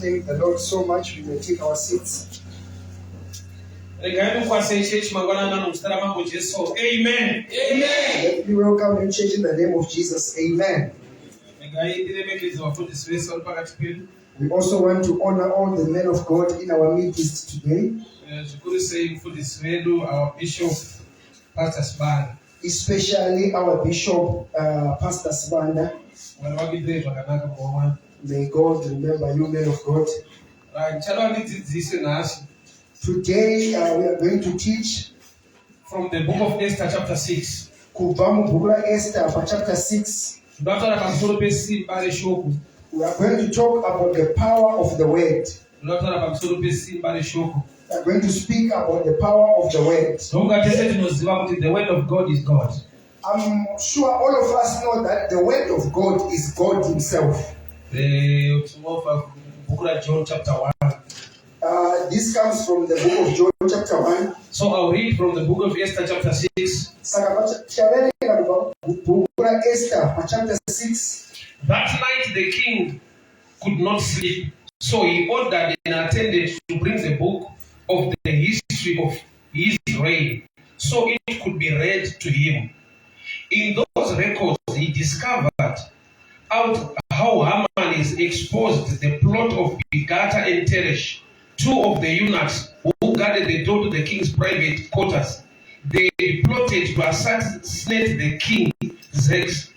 Thank the Lord so much. We may take our seats. Amen. Amen. Let me welcome you, church, in the name of Jesus. Amen. We also want to honor all the men of God in our midst today. Our bishop, Pastor Sibanda. Especially our bishop, Pastor Sibanda. May God remember you, men of God. Today we are going to teach from the book of Esther, chapter 6. KUVIMBIKA Esther, chapter 6. We are going to talk about the power of the word. We are going to speak about the power of the word. The word of God is God. I'm sure all of us know that the word of God is God Himself. John chapter 1. This comes from the book of John chapter 1. So I'll read from the book of Esther chapter 6. That night the king could not sleep, so he ordered an attendant to bring the book of the history of his reign, so it could be read to him. In those records he discovered out how Haman is exposed the plot of Bigata and Teresh, two of the eunuchs who guarded the door to the king's private quarters. They plotted to assassinate the king Xerxes.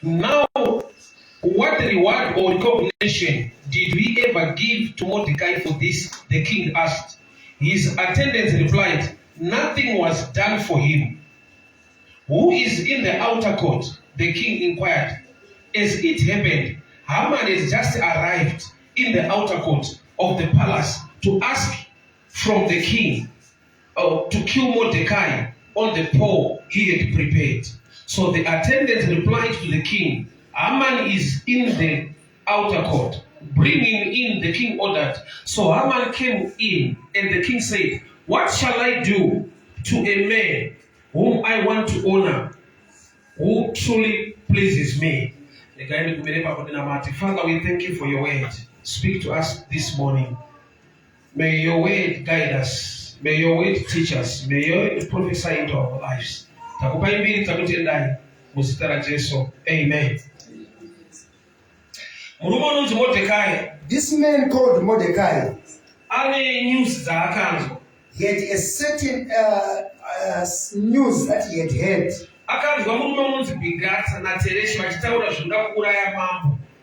Now, what reward or recognition did we ever give to Mordecai for this? The king asked. His attendants replied, nothing was done for him. Who is in the outer court? The king inquired. As it happened, Haman has just arrived in the outer court of the palace to ask from the king to kill Mordecai on the pole he had prepared. So the attendant replied to the king, Haman is in the outer court. Bring him in, the king ordered. So Haman came in, and the king said, what shall I do to a man whom I want to honor, who truly pleases me? Father, we thank you for your word. Speak to us this morning. May your word guide us. May your word teach us. May your word prophesy into our lives. Amen. This man called Mordecai, he had a certain news that he had heard.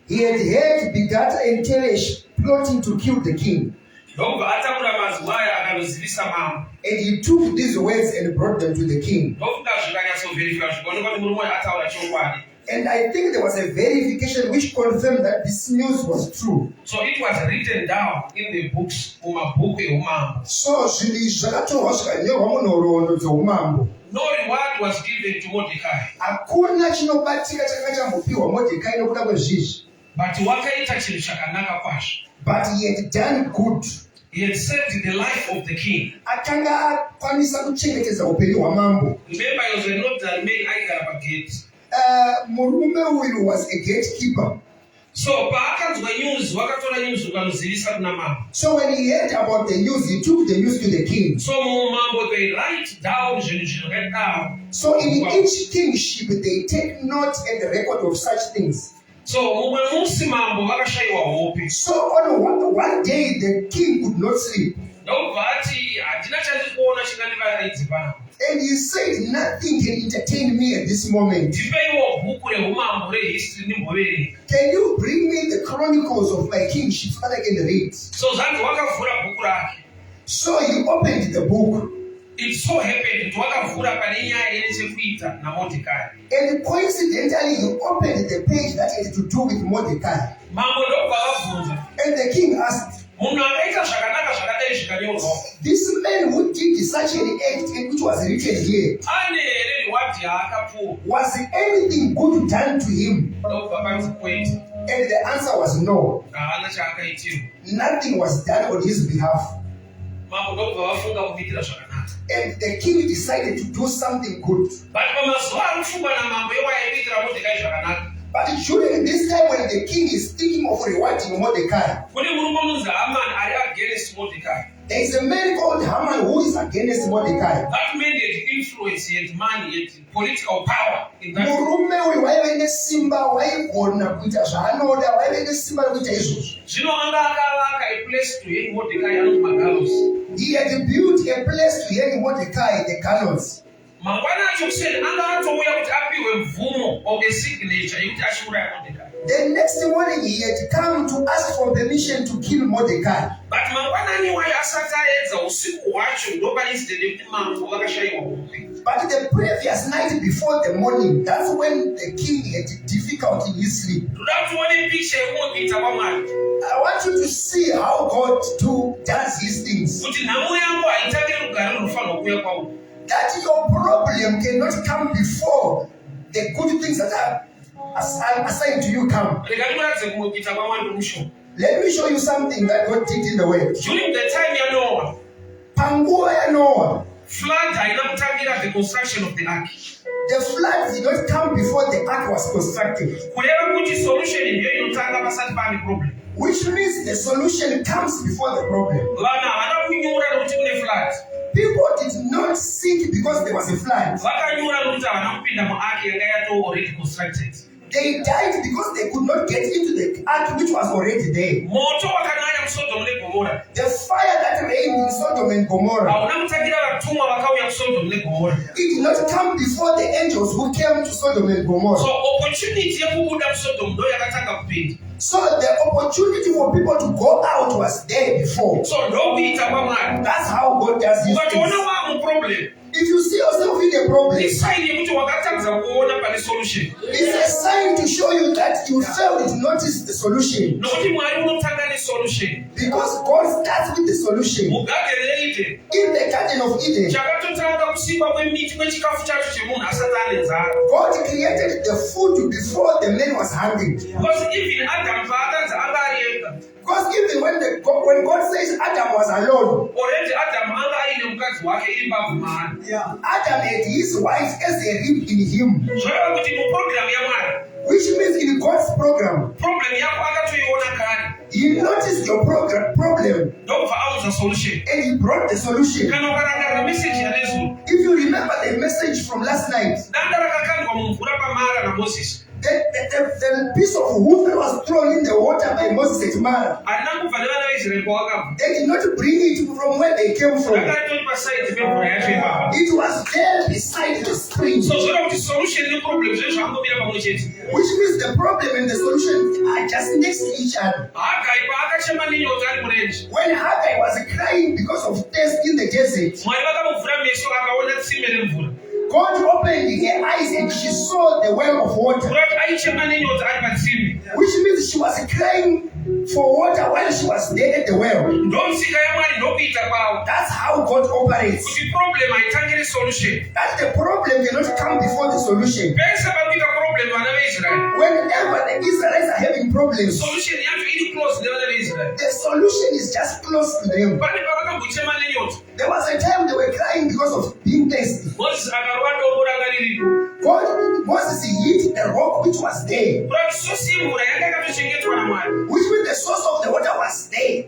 He had heard Bigata and Teresh plotting to kill the king. And he took these words and brought them to the king. And I think there was a verification which confirmed that this news was true. So it was written down in the books. So no reward was given to Mordecai. But he had done good. He had saved the life of the king. Remember, he was a notary man at the gate. Murume was a gatekeeper. So when he heard about the news, he took the news to the king. So they write down. So in each kingship, they take note and record of such things. So on one day, the king could not sleep. And he said, nothing can entertain me at this moment. Can you bring me the chronicles of my kingship so that I can read? So he opened the book. It so happened and coincidentally he opened the page that had to do with Mordecai. And the king asked, this man who did such an act and which was written here, was anything good done to him? And the answer was no. Nothing was done on his behalf. And the king decided to do something good. But during this time when the king is thinking of rewarding Mordecai, there is a man called Haman who is against Mordecai. That man had influence, he had money, he had political power in that. A place to hang Mordecai and Magalos. He had built a place to hang Mordecai, the gallows. The next morning he had come to ask for permission to kill Mordecai. But the previous night before the morning, that's when the king had difficulty in his sleep. I want you to see how God does his things. That your problem cannot come before the good things that are assigned to you come. Let me show you something that God did in the way. During the time of Noah, flood the construction of the ark. The flood did not come before the ark was constructed. Which means the solution comes before the problem. People did not sink because there was a flood. They died because they could not get into the ark which was already there. The fire that reigned in Sodom and Gomorrah, it did not come before the angels who came to Sodom and Gomorrah. So the opportunity for people to go out was there before. That's how God does his things. If you see yourself in a problem, it's a sign to show you that you failed to notice the solution. Because God starts with the solution. In the Garden of Eden, God created the food before the man was hungry. Because even when God says Adam was alone, Adam had his wife as a rib in him. Which means in God's program, he noticed your problem and he brought the solution. If you remember the message from last night, the piece of wood that was thrown in the water by Moses and Mara, they did not bring it from where they came from. It was there beside the spring. Which means the problem and the solution are just next to each other. When Haggai was crying because of thirst in the desert, God opened her eyes and she saw the well of water. Which means she was crying for water while she was there at the well. That's how God operates. That the problem cannot come before the solution. Whenever the Israelites are having problems, the solution is just close to them. There was a time they were crying because of being thirsty. Moses hit the rock which was there. Which means the source of the water was there.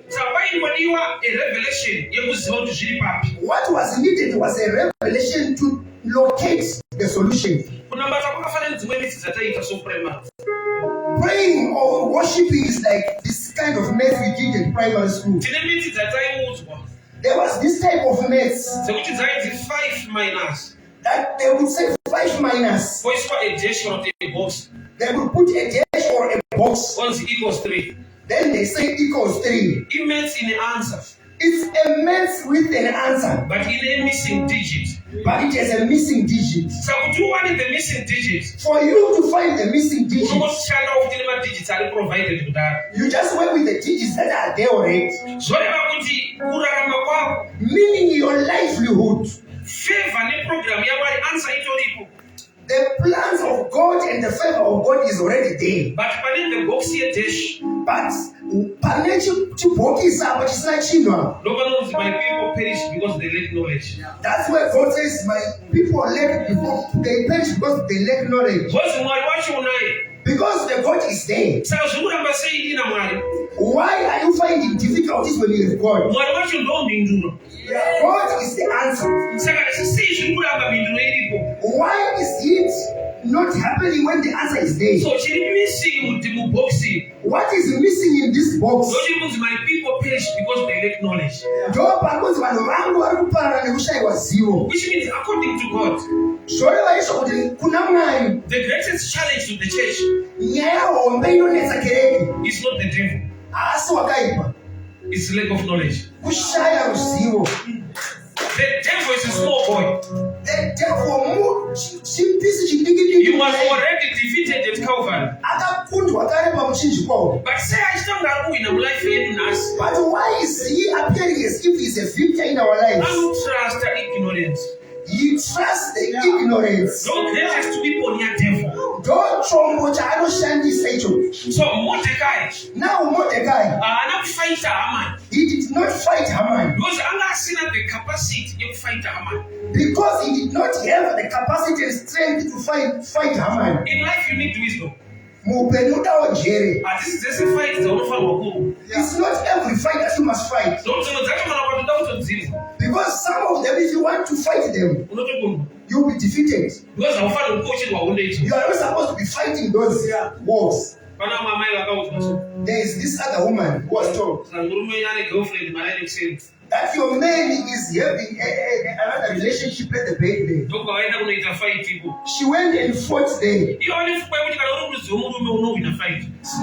What was needed was a revelation to locate the solution. Praying or worshiping is like this kind of math we did in primary school. There was this type of maths that they would say 5 minus. They would put a dash or a box. Once equals 3. Then they say equals 3. It means in the answer. It's a math with an answer. But in a missing digit. But it has a missing digit. So would you want the missing digit? For you to find the missing digit, you just work with the digits that are there already. Meaning your livelihood. The plans of God and the favor of God is already there. But my people perish because they lack knowledge. That's why God says, my people lack, they perish because they lack knowledge. Because the God is there. Why are you finding difficulties when you have God? God is the answer. Why is it not happening when the answer is there? What is missing in this box? My people perish because they lack knowledge. Which means, according to God, the greatest challenge to the church is not the devil. It's lack of knowledge. The devil is a small boy. He was already defeated at Calvary. But say I don't know in our life in us. But why is he appearing as if he's a victor in our lives? I don't trust the ignorance. You trust the ignorance. Don't greatest to people near devil. Don't trombo chano shandi Satan. So Mordecai. Now Mordecai. Not fight Haman. He did not fight Haman. Because Allah seen the capacity to fight Haman. Because he did not have the capacity and strength to fight Haman. In life you need wisdom. This is just a fight. It's not every fight that you must fight. Because some of them, if you want to fight them, you'll be defeated. You are not supposed to be fighting those wars. There is this other woman who was told that your man is having another relationship at the bed. She went and fought there.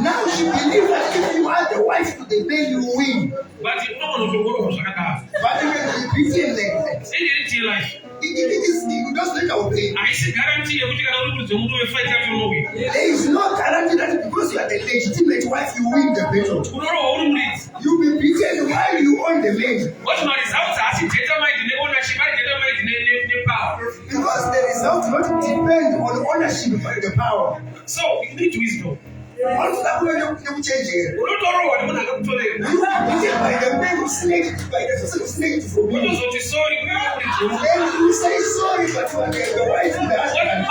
Now she believes that if you are the wife to the man, you win. But you can be beaten like that. You just let our play. There is no guarantee that because you are the legitimate wife, you win the battle. You'll be beaten while you own the man. Because the results not depend on ownership but the power. So you need wisdom. You by the man who snaked by the person who snaked for me. And you say sorry, but you are the wife of the husband.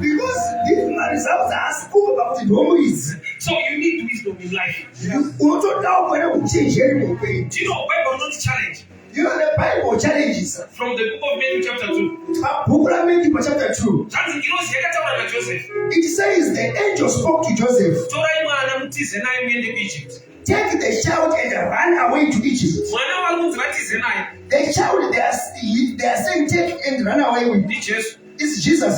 Because these results are spoken about in homies. So you need wisdom in life. You don't know when I will change everything. Do you know Bible not challenge? You know the Bible challenges from the book of Matthew chapter 2. Chapter 2. It says the angel spoke to Joseph. Take the child and run away to Egypt. The child they are saying take and run away with. It's Jesus.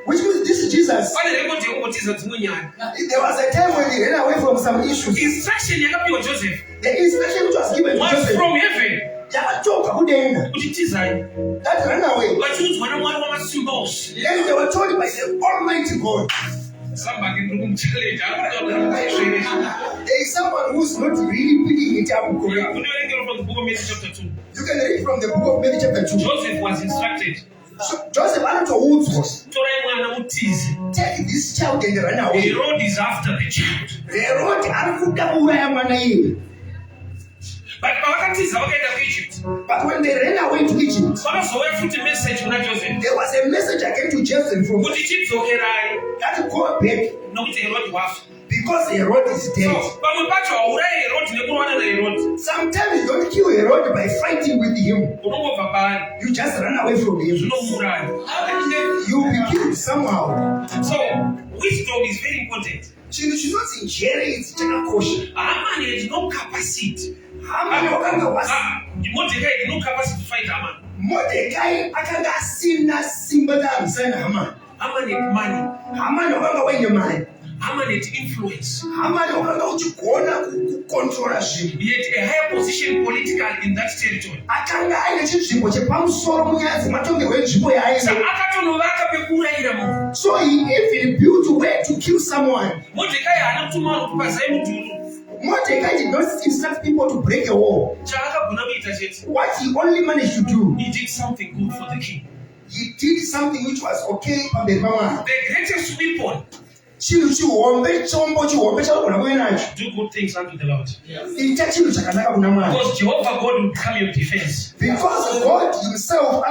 Which means this is Jesus. There was a time when he ran away from some issues. The instruction which was given to Joseph from heaven. That ran away. And they were told by the Almighty God. Somebody there is someone who's not really picking it up. You can read from the book of Matthew chapter 2. You can read from the book of Matthew chapter 2. Joseph was instructed. Joseph take this child and run away. The road is after the child. But when they ran away to Egypt, there was a message again to Joseph from that go back because Herod is dead. Sometimes you don't kill Herod by fighting with him. You just run away from him. You will be killed somehow. So wisdom is very important. She's not in jail. Haman had no capacity. Mordecai had no capacity to fight Haman. Mordecai akanga sina simba da msana Haman. Haman had money. Haman okanga wenye mali. Haman had influence. Haman okanga uchikona kucontrola zvinhu. He had a higher position politically in that territory. Akanga aine chinzvimbo chepamusoro munyazi matongerwe nzvimbo yaaiva. Akatovaka pekuurayira munhu. So he even built a way to kill someone. Mordecai haana kutuma vanhu kupazai mudhuru. Mordecai did not instruct people to break a wall. What he only managed to do, he did something good for the king. He did something which was okay on the mama. The greatest weapon. Do good things unto the Lord. Because Jehovah God will become your defense. Because God himself.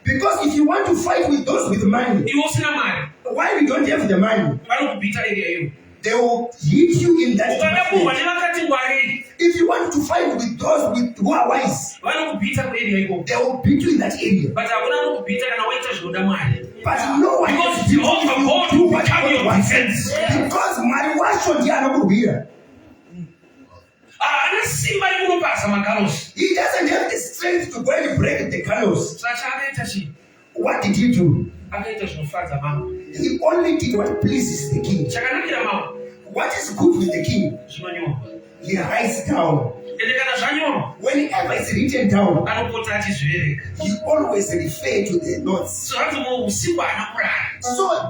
Because if you you want to fight with those with money, why we don't have the money? They will hit you in that area. If you want to fight with those who are wise, they will beat you in that area. But no one because Jehovah God will become your defense. Because money was shown here. He doesn't have the strength to go and break the gallows. What did he do? He only did what pleases the king. What is good with the king? He writes down. Whenever it's written down, he always refer to the notes. So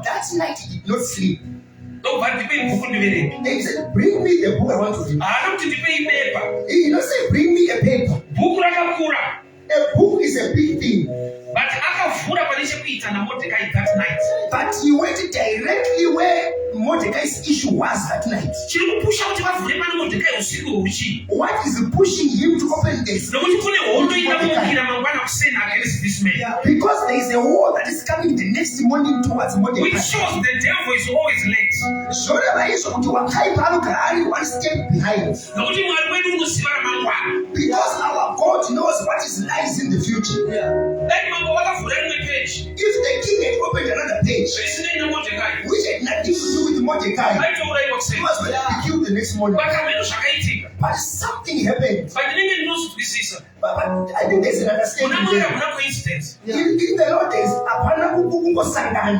that night he did not sleep. They said, bring me the book I want to read. He did not say, bring me a paper. A book is a big thing. But he went directly where Mordecai's issue was that night. What is pushing him to open this? Because there is a war that is coming the next morning towards Mordecai. Which shows the devil is always late. One step behind. Because our God knows what is lies in the future. If the king had opened another page, which had nothing to do with Mordecai, he was going to be killed the next morning. But something happened. But I think there's an understanding there. In the Lord days,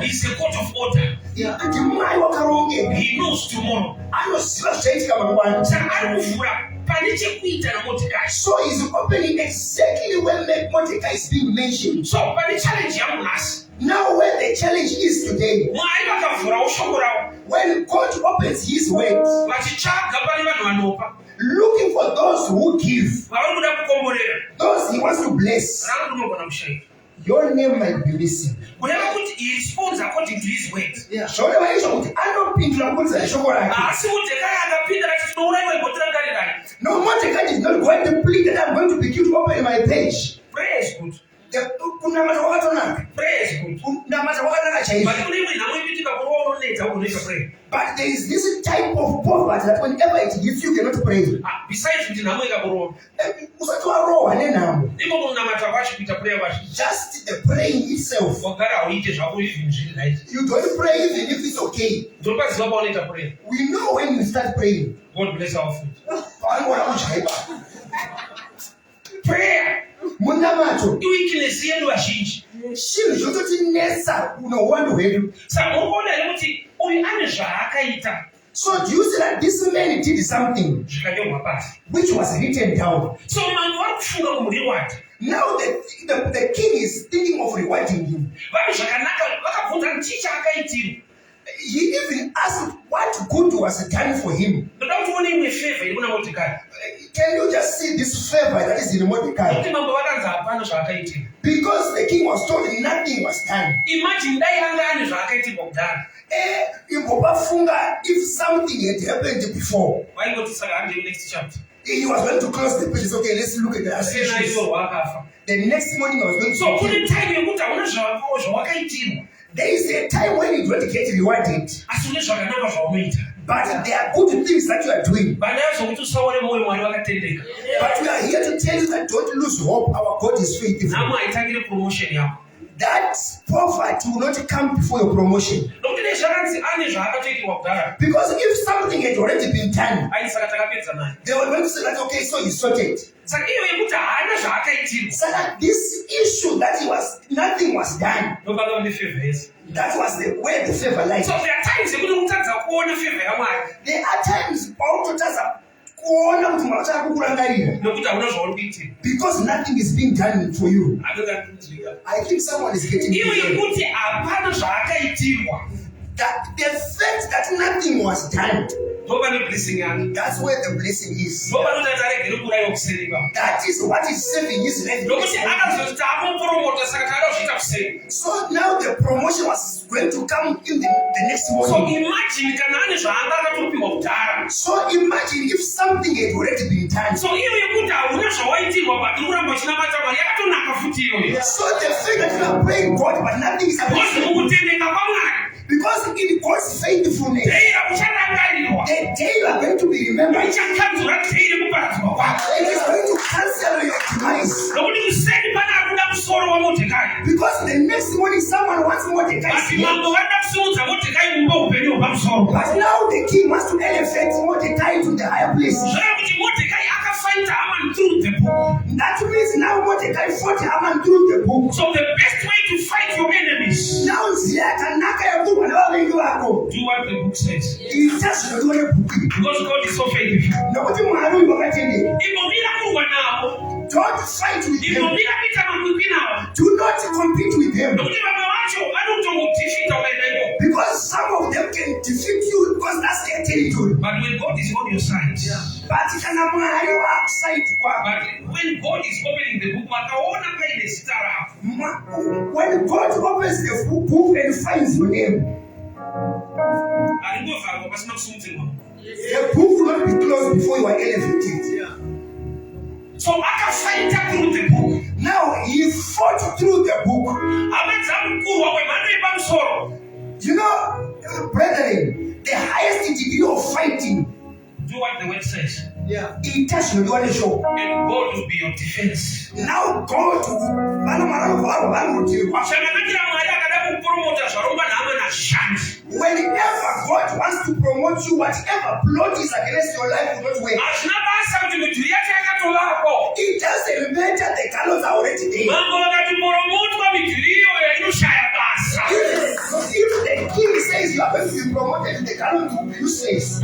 it's a court of order. He knows tomorrow. So he's opening exactly when Mordecai is being mentioned. So, but the challenge now where the challenge is today, when God opens his words, looking for those who give, those he wants to bless, your name might be missing. He responds according to his words. Yeah. No, Mordecai is not going to plead that I'm going to be killed to open my page. Praise good. Praise good. But there is this type of poverty that whenever it hits you cannot pray. Besides, just the praying itself. You don't pray even if it's okay. We know when you start praying. God bless our food. Prayer. Iweakness yenu vazhinji. Chinhu chototinesa unowanda hwedu. Saka unoona here kuti uyu ane zvaakaita. So do you see that this man did something which was written down? So mambo vari kufunga kumuriwata. Now the king is thinking of rewarding him. Vanhu zvakanaka vakabvunza kuti chii chaakaitirwa. He even asked what good was done for him. Can you just see this favor that is in Mordecai? Because the king was told nothing was done. Imagine if something had happened before. He was going to close the pages. Okay, let's look at the issues. The next morning I was going to there is a time when you don't get rewarded. But there are good things that you are doing. But we are here to tell you that don't lose hope. Our God is faithful. That poverty will not come before your promotion. Because if something had already been done, they were going to say that, okay, so he sorted. So that this issue that nothing was done. That was the way the favor lies. So there are times because nothing is being done for you. I think someone is getting that the fact that nothing was done That's where the blessing is. That is what is saving his life. So now the promotion was going to come in the next morning. So imagine if something had already been done. So the fact that you are praying God but nothing is happening. Because in God's faithfulness, the day you are going to be remembered, it is going to cancel your demise. Because the next morning someone wants Mordecai. But now the king wants to elevate Mordecai to the higher place. That means now Mordecai fought Haman through the book. So the best way to fight your enemies, now do what the book says. Because God is so faithful. Don't fight with them. Do not compete with them. Because some of them can defeat you because that's their territory. But when God is on your side, but when God is opening the book, when God opens the book and finds your name, the book will not be closed before you are elevated. So I can fight through the book. Now he fought through the book. You know, brethren, the highest degree of fighting, do what the word says. It touched you on the show. And God will be your defense. Now God whenever God wants to promote you, whatever plot is against your life will not work. It doesn't matter, the colors are already there. If the king says you are going to be promoted, the colors will be useless.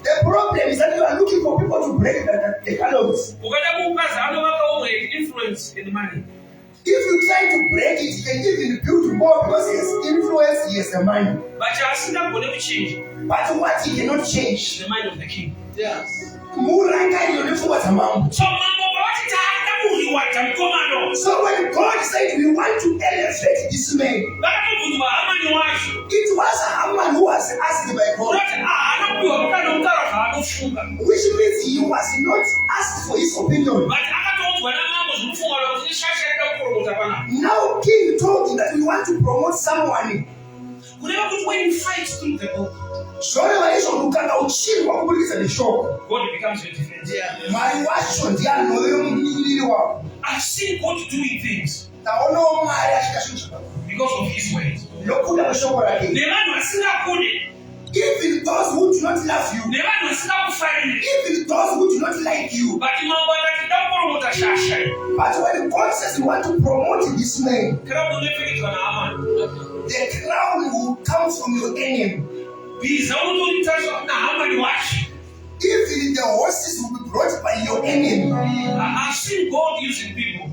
The problem is that you are looking for people to break the colors. Influence in money. If you try to break it, you can even build more because he has influence, he has the money. But But what he cannot change, the mind of the king. Yes. So when God said we want to elevate this man, it was Haman who was asked by God. Which means he was not asked for his opinion. Now king told him that we want to promote someone. When you fight through the book, God becomes your defense. I've seen God doing things because of his ways. Even those who do not love you, even those who do not like you, but when God says you want to promote this man, the crown will come from your enemy. Even the horses will be brought by your enemy. I've seen God using people.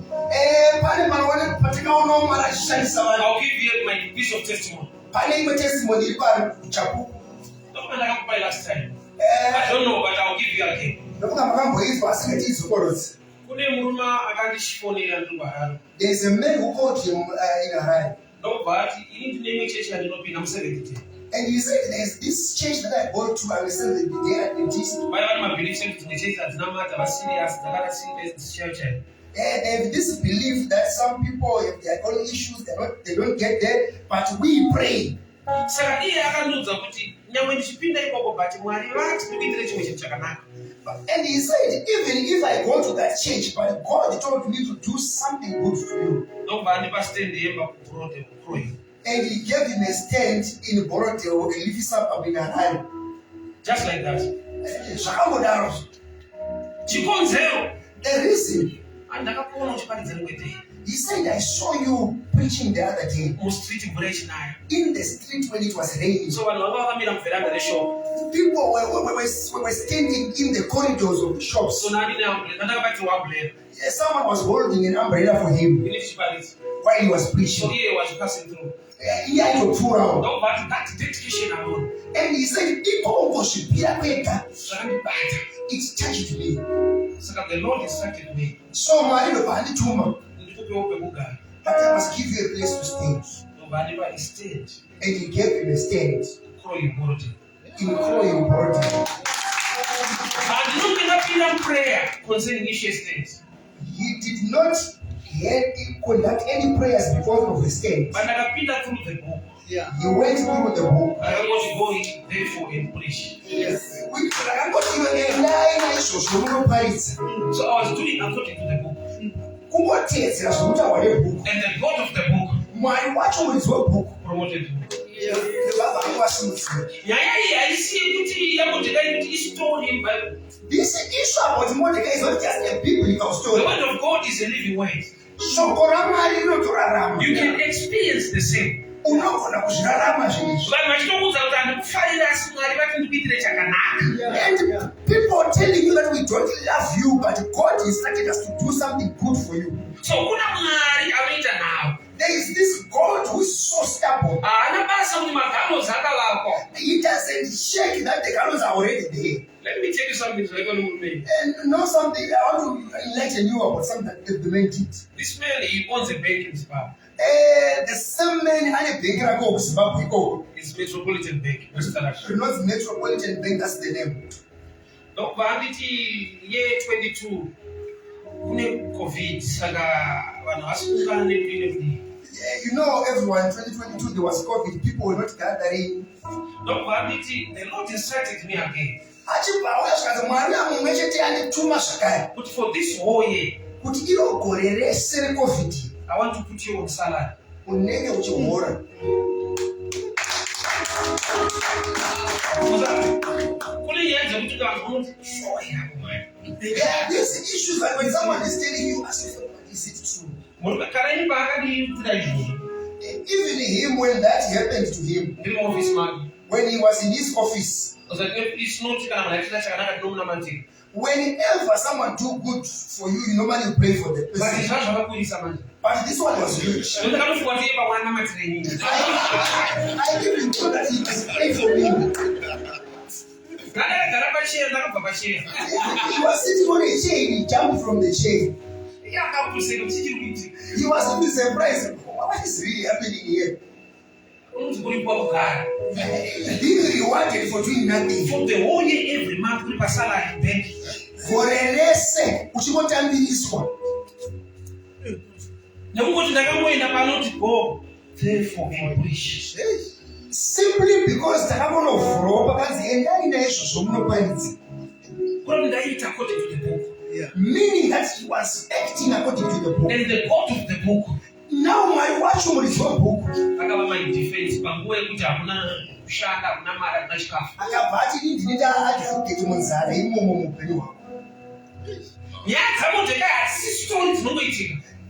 I'll give you my piece of testimony. Last time. I don't know, but I'll give you again. There's a man who called him in Harare. No, but you need to name a church and not be I'm 70. And he said there's this church that I go to and I said they are Adventist. Why am I believing to the church that's not matter serious, church? And they have this belief that some people, if they are own issues, they don't get there, but we pray. And he said, even if I go to that church, but God told me to do something good for you. And he gave him a stand in Borotel, a living suburb in Harare. Just like that. The reason. He said, I saw you preaching the other day. In the street when it was raining. So people were standing in the corridors of the shops. Someone was holding an umbrella for him while he was preaching. He had to pour out. And he said, it touched me. The Lord instructed me. So but I must give you a place to stand. And he gave him a stand. In Croydon. And looking up in prayer concerning issues things. He did not conduct any prayers because of the stand. But I read through the book. Yeah. He went through the book. I want to go therefore and preach. Yes. So I was doing according to the book. And the God of the book promoted me. This issue about Mordecai is not just a biblical story. The word of God is a living word. You can experience the same. And people are telling you that we don't love you, but God instructed us to do something good for you. So there is this God who is so stubborn. He doesn't check that the gallows are already there. Let me tell you something. And know something. I want to enlighten you about something that the man did. This man, he owns a bank in Zimbabwe. The same man had a bank in Zimbabwe. It's Metropolitan Bank. Not Metropolitan Bank, that's the name. No, but year 22. COVID. You know, everyone, 2022 there was COVID. People were not gathering. No, but the Lord instructed me again. But for this whole year, I want to put you on salary. There's issues that when someone is telling you, is it true? Even him, when that happened to him, when he was in his office, whenever someone do good for you, you normally pray for the person. But this one was huge. I didn't know that he was praying for me. He was sitting on a chair, he jumped from the chair. He was even surprised. What is really happening here? Being rewarded for doing nothing. For the whole year, every month, we pass salary bank. For a lesson, which you want to be this one. Simply because the happen of Roba and meaning that he was acting according to the book. And the God of the book. Now my watch on his own book.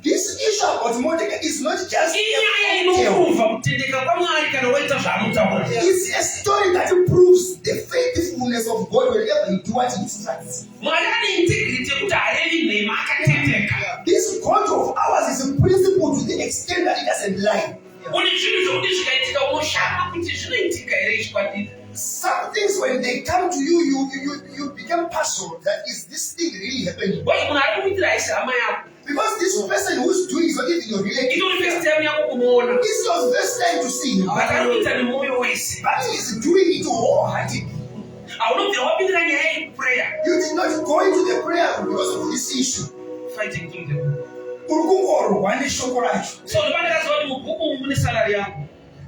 This issue about Mordecai is not just it's a story that proves the faithfulness of God whenever you do what he instructs. This God of ours is a principle to the extent that it doesn't lie. Some things when they come to you, you become puzzled. That is this thing really happening? Because this person who's doing is not even your relative. It's your first time to see him. But he's doing it wholeheartedly. You did not go into the prayer because of this issue. Fighting through the book. So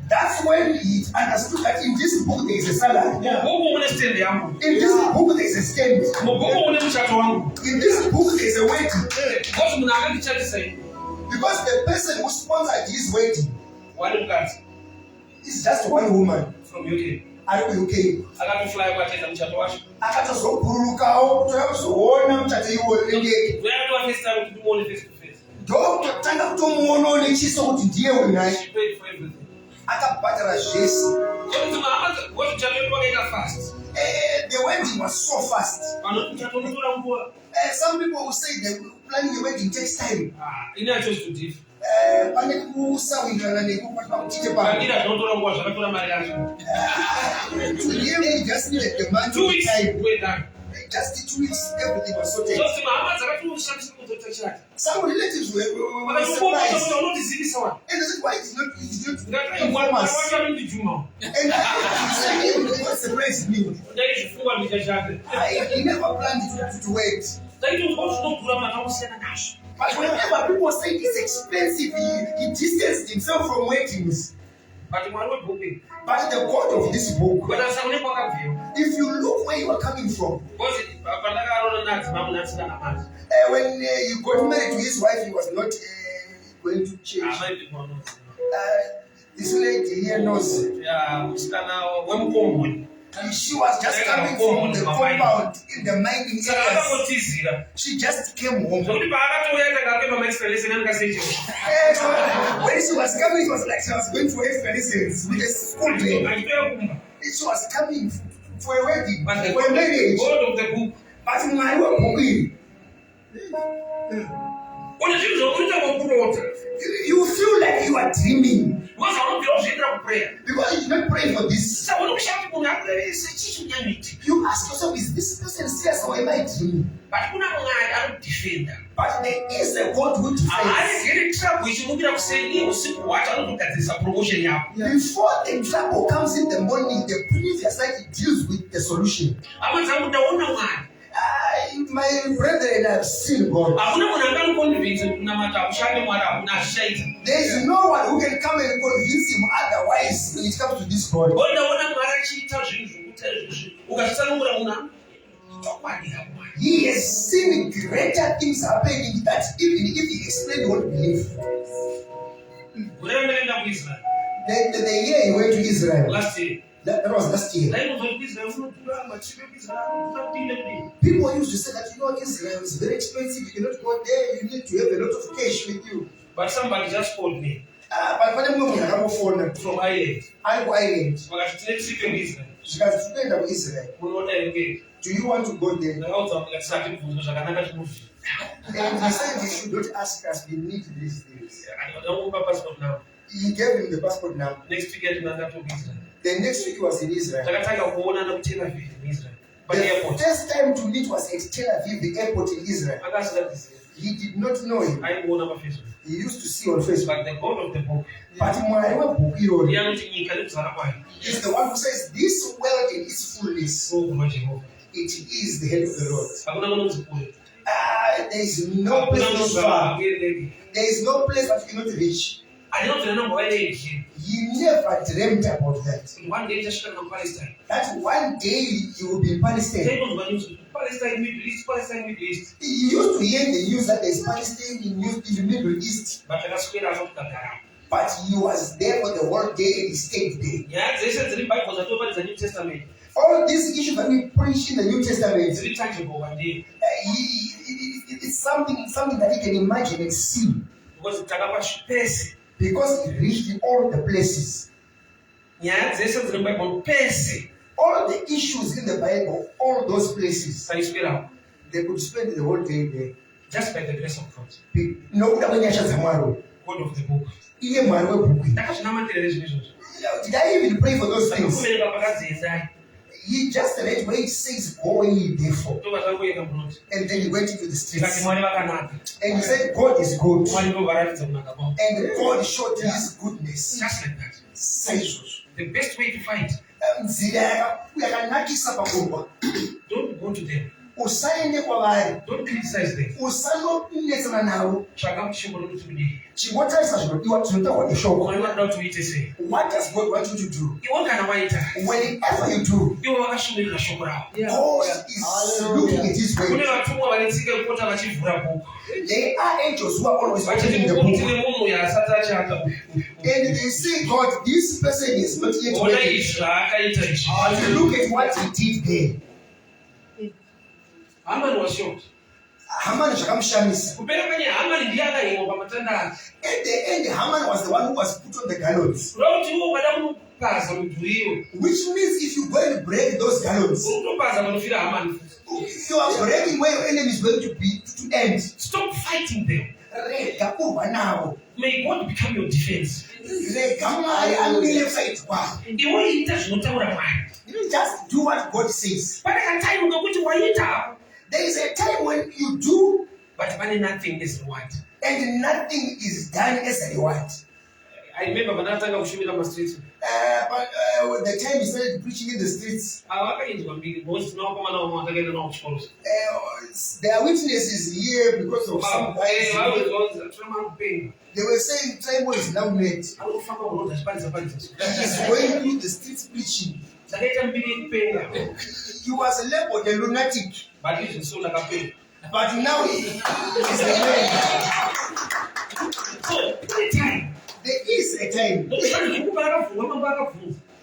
that's when he understood that in this book there is a salary. In this book there is a stand. In this book there is a wedding. Because the person who sponsored his wedding is just one woman from UK. UK. ndokutanga kutomuona nechiso kuti ndiye unaye akabhadhara zvese. The wedding was so fast. Some people will say that planning a wedding takes time. Pane kusawirirana nekupatwa kuchite pano. To really just needed the money. 2 weeks. Just 2 weeks, everything was sorted. Some relatives were surprised. And they said, why it's not inform us? And I said, what surprised me? He never planned to wait. But whenever people say it's expensive, he distanced himself from weddings. But the God of this book, if you look where you are coming from, when you got married to his wife, he was not going to church. This lady here knows. She was just coming from the compound in the mining area. She just came home. When she was coming, it was like she was going for extra lessons with a school day. She was coming for a wedding, for a marriage. But my book, you feel like you are dreaming. Because you did not pray for this. You ask yourself, is this person serious or am I dreaming? But there is a God who defends. Before the trouble comes in the morning, the previous night deals with the solution. My brethren have seen God. There is no one who can come and convince him otherwise when it comes to this God. He has seen greater things happening that even if he explained, you won't believe. The year he went to Israel. Last year. That was last year. People used to say that, Israel is very expensive. You cannot go there. You need to have a lot of cash with you. But somebody just called me. From Ireland. Ireland. Israel. Do you want to go there? And he said he should not ask us. We need these things. He gave him the passport now. Next week, the next week was in Israel. The first time to meet was at Tel Aviv, the airport in Israel. He did not know him. He used to see on Facebook. But the God of the book, is the one who says, this world in its fullness, it is the head of the Lord. There is no place too far. There is no place that you cannot reach. He never dreamt about that. One day, that one day you will be in Palestine. He used to hear the news that there is Palestine in the Middle East. But he was there for the whole day and he stayed there. All these issues that we preach in the New Testament, it's something that he can imagine and see. Because it reached all the places. All the issues in the Bible, all those places, they could spend the whole day there. Just by the grace of God. God of the book. Did I even pray for those things? He just read where it says, go ye therefore. And then he went into the streets. And he said, God is good. And God showed his goodness. Just like that. The best way to fight. Don't go to them. Don't criticize them. What does God want you to do? Whenever you do, God is looking at his way. There are angels who are always watching the book. And they say, God, this person is not yet ready. Look at what he did there. Haman was shocked. Haman zvakamushamisa. Kupera kwenye Haman ndiye akaimwa pamatanda. At the end, Haman was the one who was put on the gallows. Kuti ukada kupaza mudhuriwo. Which means if you go and break those gallows, unopaza panofira Haman. You are breaking where your enemy is going to be to end. Stop fighting them. Rega kurwa navo. May God become your defense. Rega Mwari amire side kwako. Iwe ita zvinotaura Mwari. You just do what God says. Pane time ngokuti waita. There is a time when you do, but nothing is reward. And nothing is done as a reward. I remember when I was kushumira ma streets. But the time he started preaching in the streets, there are witnesses here because of some guys. They were saying Tribal is now made. He's going through the streets preaching. He was labeled a lunatic. But now he is a man. So, there is a time.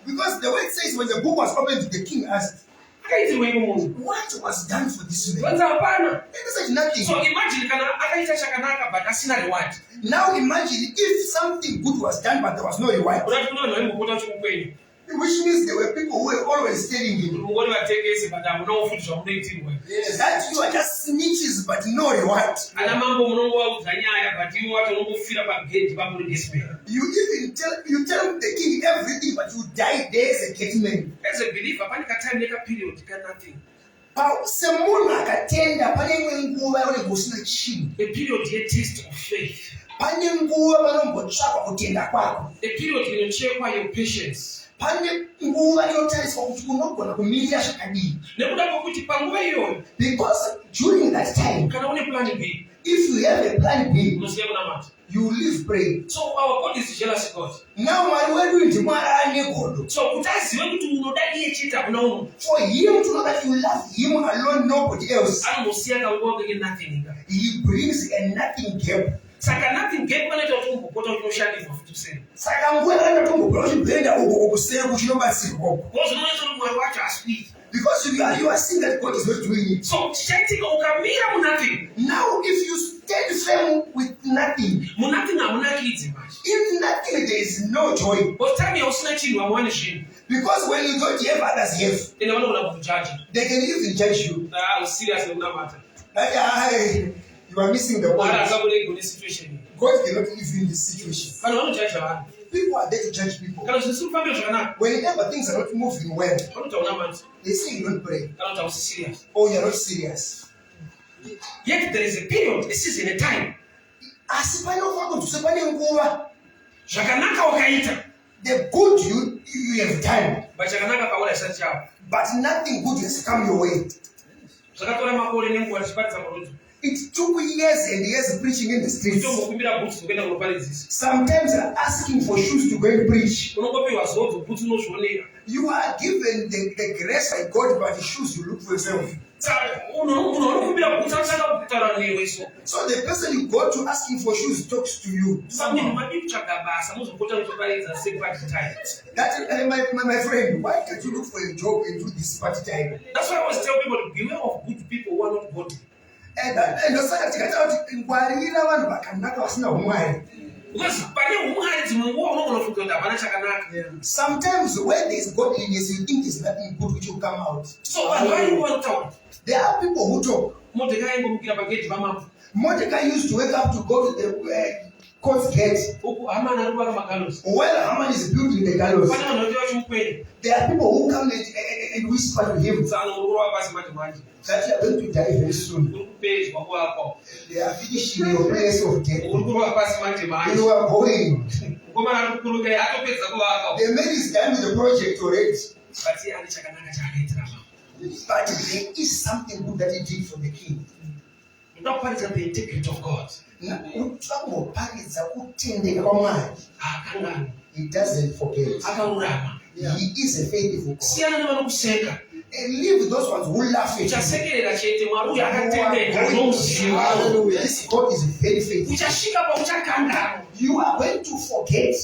Because the word says when the book was opened, the king asked, what was done for this man? They said nothing. So imagine now imagine if something good was done but there was no reward. Which means there were people who were always telling him that you are just snitches but no reward. You tell the king everything but you die there as a gate man. As a believer, a period nothing. A period yet taste of faith. A period when you check by your patience. Because during that time, if you have a plan B, you live pray. So our God is jealous God. Now where do you God? So for him to know that you love him alone, nobody else. He brings a nothing gap. Saka nothing gap when because you are seeing that God is not doing it. So nothing. Now if you stand firm with nothing, in nothing there is no joy. Because when you don't have others have, they can even judge you. You are missing the point. God cannot live in this situation. People are there to judge people. Whenever things are not moving well, they say you don't pray. Or you are not serious. Yet there is a period, a season, a time. The good you have done, but nothing good has come your way. It took years and years preaching in the streets. Sometimes asking for shoes to go and preach. You are given the grace by God, but the shoes you look for yourself. So the person you go to asking for shoes talks to you. That my friend, why can't you look for a job and do this party time? That's why I always tell people, beware of good people who are not godly. Sometimes when there is godliness, you think there's nothing good which will come out. So why you want to talk? There are people who talk. Mordecai used to wake up to go to the court gate. Well, Haman is building the gallows. There are people who come and whisper to him that you are going to die very soon. They are finishing your place of death. You are going. The man is done with the project already. But there is something good that he did for the king. Not part of the integrity of God. He doesn't forget. He is a faithful God. And leave those ones who laugh at you. This God is very faithful. You are going to forget.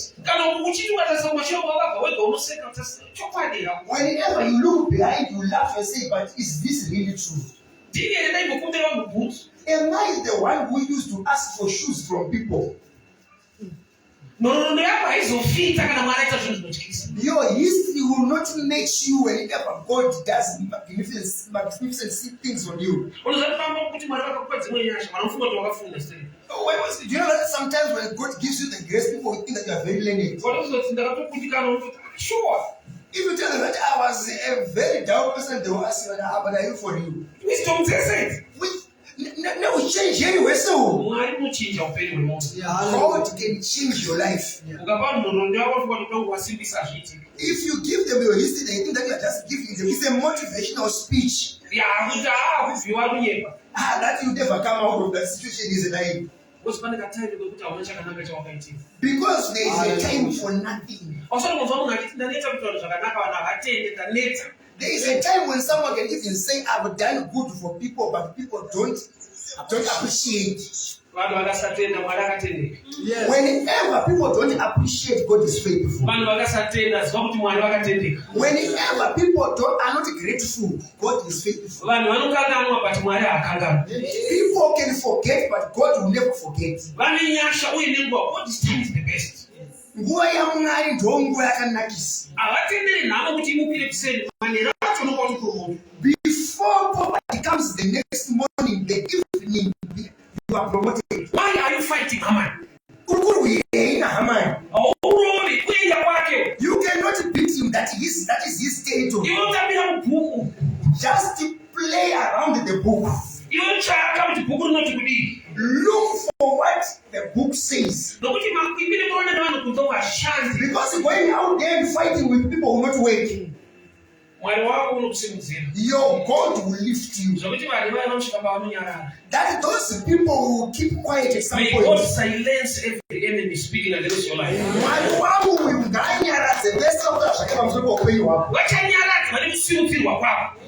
Whenever you look behind, you laugh and say, but is this really true? Am I the one who used to ask for shoes from people? No. Your history will not make you whenever God does magnificent things on you. Do you know that sometimes when God gives you the grace, people will think that you are very learned? Sure. If you tell them that I was a very down person, they will ask you, how about you for you? Wisdom says it. No change anyway, so God can change your life. If you give them your history, they think that you are just giving them. It's a motivational speech. That you never come out of that situation is a lie. Because there is a time for nothing. There is a time when someone can even say, I've done good for people, but people don't appreciate. Yes. Whenever people don't appreciate, God is faithful. Whenever people are not grateful, God is faithful. People can forget, but God will never forget. God is the best. Before poverty comes the next morning, the evening, you are promoted. Why are you fighting Haman? You cannot beat him. That is his territory. Just play around the book. Look for what the book says. Because going out there and fighting with people will not work. Your God will lift you. That those people will keep quiet at some point. May God silence every enemy speaking against your life.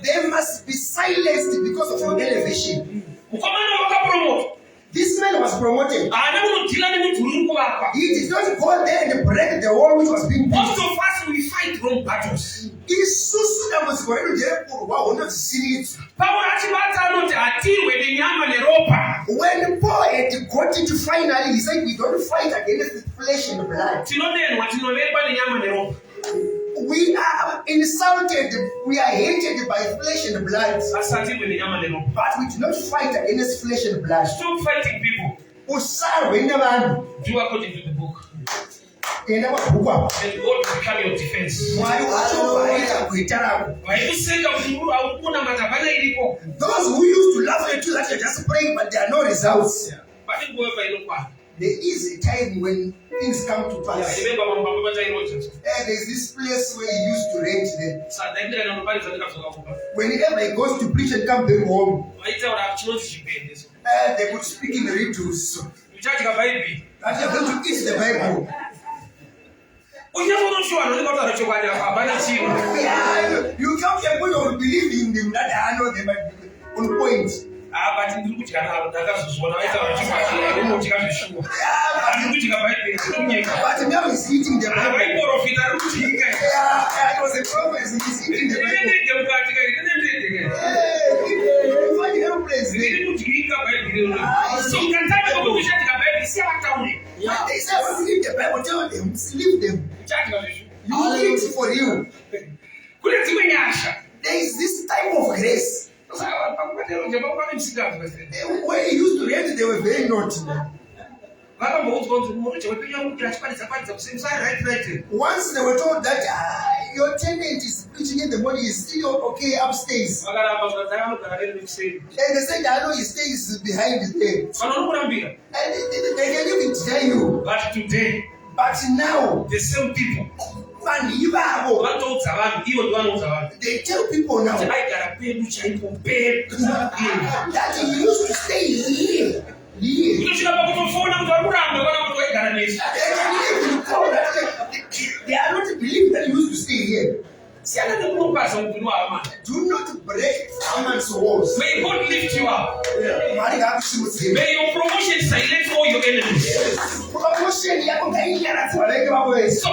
They must be silenced because of your elevation. This man was promoted. He did not go there and break the wall which was being built. Most of us will fight wrong battles. When Paul had got it finally, he said, we don't fight against flesh and blood. We are insulted, we are hated by flesh and blood. But we do not fight against flesh and blood. Stop fighting people. Do according to the book. And God will become your defense. Those who used to laugh at you that you're just praying, but there are no results. There is a time when things come to pass. There's this place where he used to rent them. Whenever he goes to preach and come back home, they would speak in riddles. That you're going to eat the Bible. You come to a point of believing them that I know they might be on point. But now he's eating the Bible. It was a prophecy. He's eating the Bible. They say, when you read the Bible, tell them, leave them. You eat for you. There is this type of grace. When you used to read, they were very naughty. Once they were told that your tenant is preaching in the morning, is still okay upstairs. And they said, I know his stay is behind there. And they can even tell you. But now, the same people. They tell people now that he used to stay here. They are not believing that he used to stay here. Do not break Haman's walls. May God lift you up. May your promotion silence all your enemies. So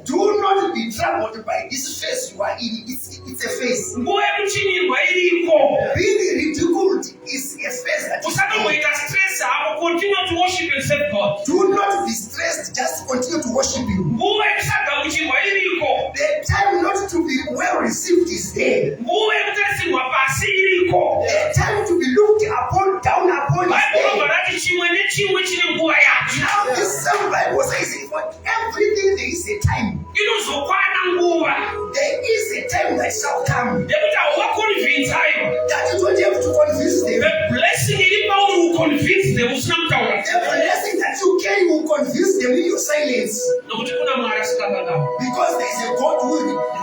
do not be troubled by this phase you are in. It's it's a phase. Nguwa yekuchinyirwa iriko. Being ridiculed is a phase that Usakangoita stress hapo, continue to worship and serve God. do not be stressed, just continue to worship Him. Nguwa yekusagamuchirwa iriko. The time not to be well received is there. Nguwa yekutarisirwa pasi iriko. The time to be looked upon, down upon is Bible there. barati chimwe nechimwe chine nguwa yacho. Now this same Bible says for everything there is a time. Inozokwana nguwa. There is a time that shall come. Yekuti hauvakonvinzayo. That you don't have to convince them. The blessing iri pauri uconvince them usina kutaura. The blessing that you carry will convince them in your silence. Nokuti kuna Mwari asikanganawo. Because there is a God who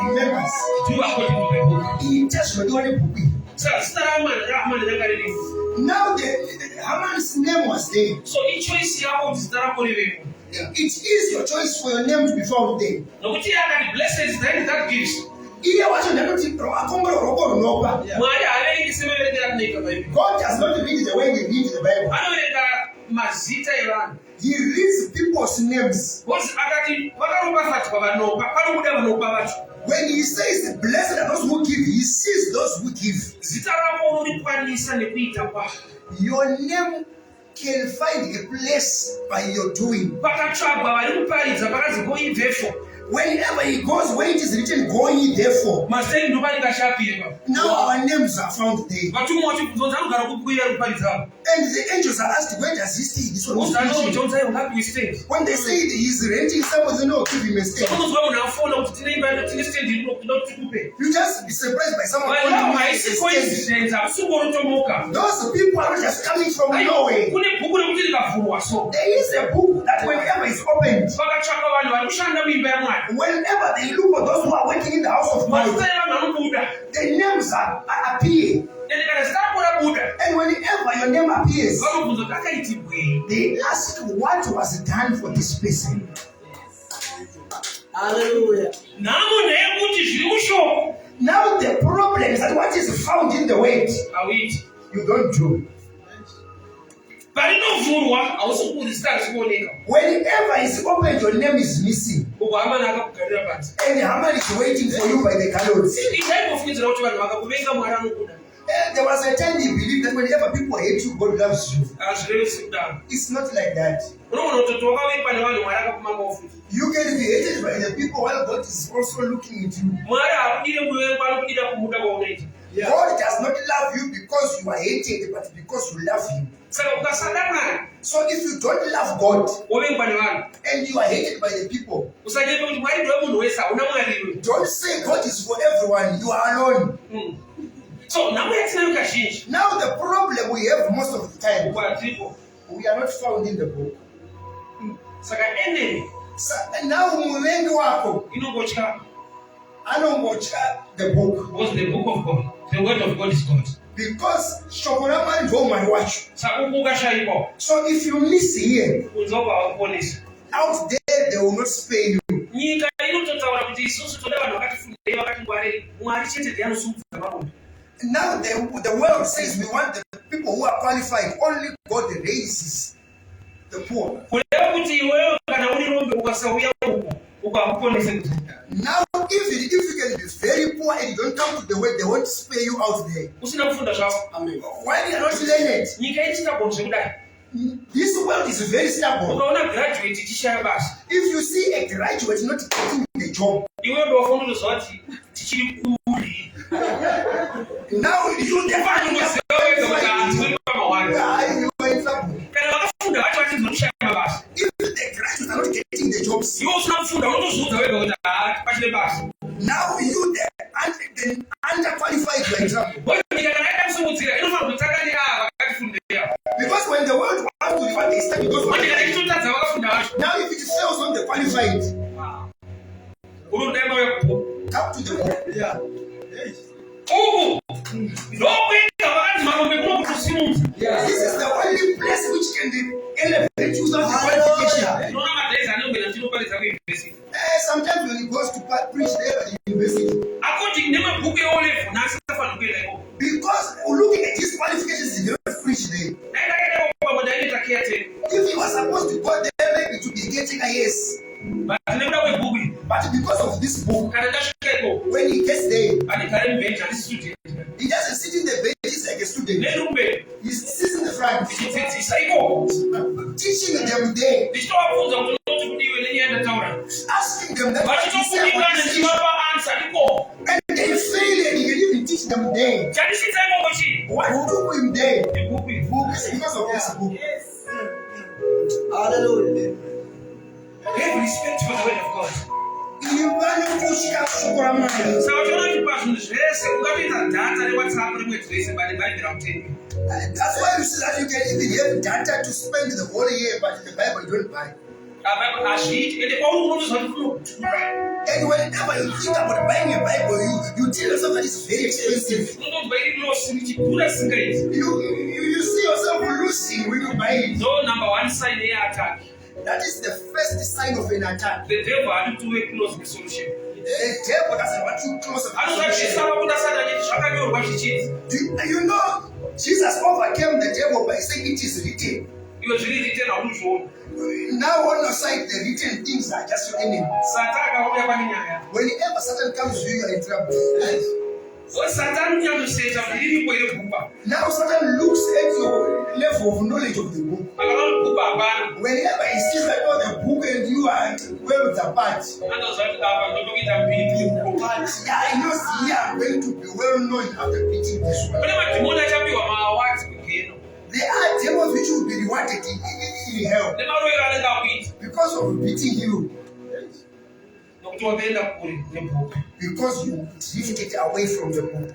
remembers. Do according to the book. Intentionally book. Saka zita raHamani ranga riripo. Now the Haman's name was there. So ichoice yako kuti zita rako rivepo. It is your choice for your name to be found there. Nokuti akati blessed is the end that gives. Iye wacho ndanoti akongoro roko runopa. Mwari haaverengi semeverekera kunoita Bible. God does not read the way we read the Bible. Anoverenga mazita evanhu. He reads people's names. Because akati vakaropafadzwa vanopa, panobuda vanopa vacho. When he says blessed are those who give, he sees those who give. Zita rako urikwanisa nekuita kwako. Your name can find a place by your doing. Pakatsvagwa vari kuparidza pakanzi go ye therefore. Whenever he goes, where it is written, go ye therefore. Masiteni ndopanika shapirwa. Now our names are found there. Vatumwa vachibvunza anogara kukwira kuparidza. And the angels are asked, where does he stay? This one. Uzanomutonza ungapi we stand. When they say that he's renting, some of them know, give him a stand. Unozwa munhu afona kuti tine imba tine stand inoti tikupe. You just be surprised by someone Well, calling you haisi a stand. coincidence, asungorotomoka. Those people are not just coming from nowhere. Kune bhuku rekuti rikavhurwa so. There is a book that whenever it's opened, Vakatsvaka vanhu vari kushanda muimba yaMwari. whenever they look for those who are working in the house of God, Mazita evanhu anobuda. the names appear. Ende kana zita rako rabuda. And whenever your name appears, Vanobvunza kuti akaitirwei. they ask what was done for this person. Hallelujah. Nhamo ndeyekuti zviri mushoko. Now the problem is that what is found in the word, Hauiti. you don't do. Parinovhurwa hausi kuti zita risikuoneka. Whenever it's opened, your name is missing. Ubwo Hamani akakugarira pansi. And Haman is waiting for you by the gallows. Ichaipofungidzira kuti vanhu vakakuvenga Mwari anokuda. There was a time he believed that whenever people hate you, God loves you. Hazvirevesi kudaro. It's not like that. Unoona kuti wakavekwa nevanhu Mwari akakupamba ofuta. You can be hated by the people while God is also looking at you. Mwari haakudire kuvengwa anokudira kumuda kwaunoita. God does not love you because you are hated, but because you love Him. Saka ukasada Mwari, So if you don't love God wovengwa nevanhu. and you are hated by the people, Usanyepe kuti Mwari ndiwe munhu wese, hauna Mwari iwe. don't say God is for everyone. You are alone. So nhamo yatinayo kazhinji. Now the problem we have most of the time, Kwadziko. we are not found in the book. Saka enemy So, now muvengi wako inongotya. anongotya the book Because the book of God, the word of God is God. because shoko raMwari ndo Mwari wacho. Saka uku ukashaipawo. So if you miss here, Kunza kwavakuponesa. out there they will not spare you. Nyika inototaura kuti isusu toda vanhu vakatifundei vakati Mwari chete ndiye anosumudza makondo. Now the world says we want the people who are qualified. Only God raises the poor. Kureva kuti iwewe kana uri rombe ukasauya uko ukakuponesa kuti. Now even if you can be very poor and you don't come to the way, they won't spare you out there. Usina kufunda zvako. Amen. Why you are not learned? Nyika ichitagona zvekudai. This world is very stubborn. Ukaona graduate ichishaya basa. If you see a graduate not getting the job, Iwe ndo wafunga kuziva kuti tichiri kuri. now you Vanhu vaziva kuti hanzi pamawanda. you are in trouble. Kana vakafunda vacho vachidzoka kushaya mabasa. If the graduates are not getting the jobs, Iwe usina kufunda unotozudza wega kuti pachine basa. now you the underqualified you are in trouble. Boyo nyika kana yakasimudzira inofanira kutanga neava vakatifundeya. Because when the world wants to refer they start because Manje kana ichitotadza vakafunda vacho. now if it fails on the qualified, Unodai mauya kupo. come to the book. Yeah. Uku ndokuita vakanzi marombe kunokutosimudza. This is the only place which can elevate you without the qualification. Unoona madhaisi anongena tinoparidza kuuniversity. Sometimes when he goes to preach there at the university, According nemabhuku eolevo nhasi afanira kuenda ikoko. because looking at his qualifications, he cannot preach there. Ndaidakaenda pamwe ndainoita caretaker. If he was supposed to go there, maybe to be getting a yes. But nekuda kwebhuku iri, But because of this book, kana ndasvika ikoko, when he gets there, handigari He doesn't sit in the benches like a student. He sits in the front. Teaching them there. Asking them that and they fail and he can even teach them there. What will do him there? The book is because of this book. Yes. Hallelujah. Have respect for the word of God. So that's why you see that you can even have data to spend the whole year, but the Bible you don't buy. And whenever you think about buying a Bible, you tell yourself that it's very expensive. You see yourself losing when you buy it. No, number one sign they attack. That is the first sign of an attack. The devil had to work close with solution. The devil doesn't want you close to the solution. You know, Jesus overcame the devil by saying it is written. Now on your side, the written things are just your enemy. Whenever Satan comes to you, you are in trouble. Now Satan looks at your level of knowledge of the book. Whenever he sees that the book and you are well apart, I know you are going to be well known after beating this one. There are demons which will be rewarded in hell because of beating you. Because you drifted away from the book.